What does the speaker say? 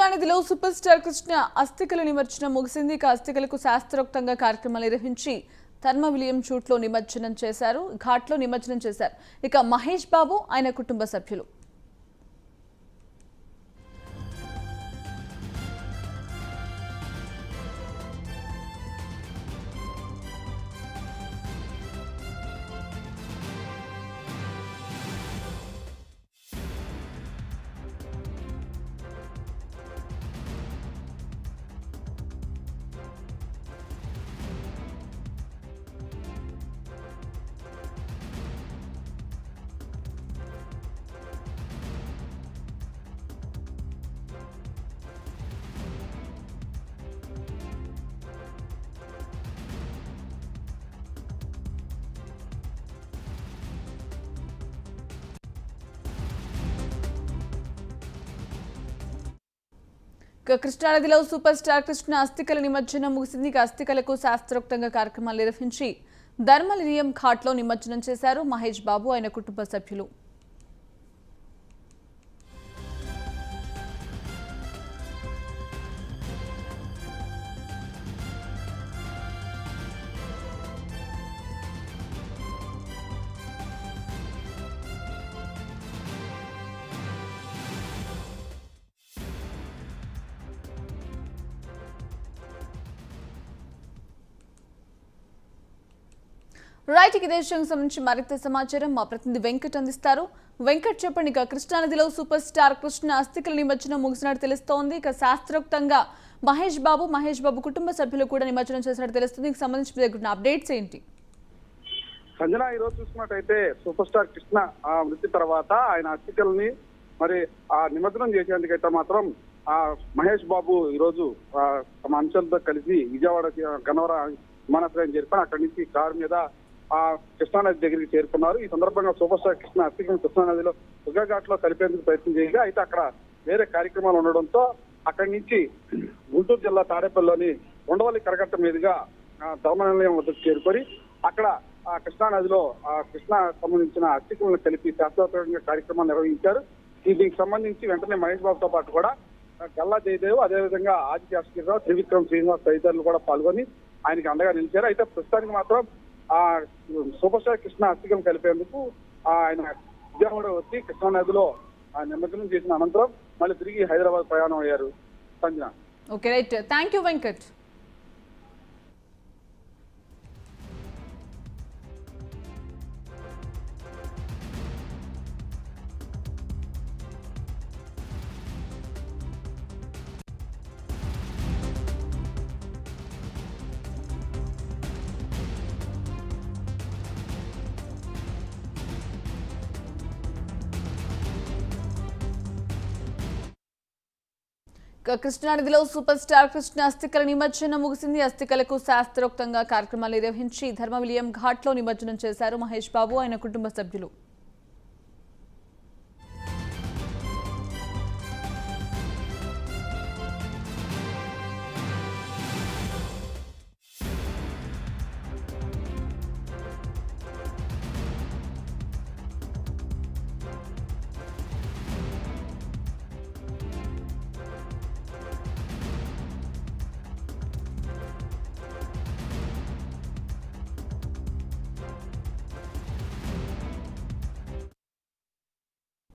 కృష్ణానదిలో super star Krishna అస్థికల నిమజ్జనం ముగిసింది. అస్థికలకు శాస్త్రోక్తంగా కార్యక్రమాలు నిర్వహించి ధర్మవిలియం ఘాట్లో నిమజ్జనం చేశారు. ఇక మహేష్ బాబు ఆయన కుటుంబ సభ్యులు కృష్ణానదిలో సూపర్ స్టార్ కృష్ణ అస్థికల నిమజ్జనం ముగిసింది. అస్థికలకు శాస్త్రోక్తంగా కార్యక్రమాలు నిర్వహించి ధర్మలియం ఘాట్లో నిమజ్జనం చేశారు మహేష్ బాబు ఆయన కుటుంబ సభ్యులు. రైట్, ఇదే విషయానికి సంబంధించి మరింత సమాచారం మా ప్రతినిధి వెంకట్ అందిస్తారు. వెంకట్, చెప్పండి. కృష్ణానదిలో సూపర్ స్టార్ కృష్ణ అస్థికల నిమజ్జనం ముగిసినట్టు తెలుస్తోంది. శాస్త్రోక్తంగా మహేష్ బాబు కుటుంబ సభ్యులు కూడా నిమజ్జనం చేసినట్టు తెలుస్తుంది. దీనికి సంబంధించి అప్డేట్స్ ఏంటి? సంజన, ఈ రోజు చూసుకున్నట్టయితే సూపర్ స్టార్ కృష్ణ మృతి తర్వాత ఆయన అస్థికల్ని మరి ఆ నిమజ్జనం చేసేందుకైతే మాత్రం మహేష్ బాబు ఈ రోజు తమ అంచెలతో కలిసి విజయవాడ గన్నవరం విమానాశ్రయం చేరుకొని అక్కడి నుంచి కారు మీద కృష్ణానది దగ్గరికి చేరుకున్నారు. ఈ సందర్భంగా సూపర్ స్టార్ కృష్ణ అస్థికలను కృష్ణానదిలో ఘాట్లో కలిపేందుకు ప్రయత్నం చేయగా అయితే అక్కడ వేరే కార్యక్రమాలు ఉండడంతో అక్కడి నుంచి గుంటూరు జిల్లా తాడేపల్లిలోని ఉండవల్లి కరకట్ట మీదుగా ధర్మనిలయం వద్దకు చేరుకొని అక్కడ కృష్ణానదిలో కృష్ణ సంబంధించిన అస్థికలను కలిపి శాస్త్రోక్తంగా కార్యక్రమాలు నిర్వహించారు. దీనికి సంబంధించి వెంటనే మహేష్ బాబుతో పాటు కూడా గల్లా జయదేవ్, అదేవిధంగా ఆదిత్య అశ్వరావు, త్రివిక్రమ్ శ్రీనివాస్ తదితరులు కూడా పాల్గొని ఆయనకి అండగా నిలిచారు. అయితే ప్రస్తుతానికి మాత్రం సూపర్ స్టార్ కృష్ణ అస్థికలను కలిపేందుకు ఆయన విజయవాడ వచ్చి కృష్ణానదిలో నిమజ్జనం చేసిన అనంతరం మళ్ళీ తిరిగి హైదరాబాద్ ప్రయాణం అయ్యారు. Sanjana. Okay, right. Thank you Venkat. కృష్ణానదిలో సూపర్ స్టార్ కృష్ణ అస్థికల నిమజ్జనం ముగిసింది. అస్థికలకు శాస్త్రోక్తంగా కార్యక్రమాలు నిర్వహించి ధర్మవిలియం ఘాట్లో నిమజ్జనం చేశారు మహేష్ బాబు ఆయన కుటుంబ సభ్యులు.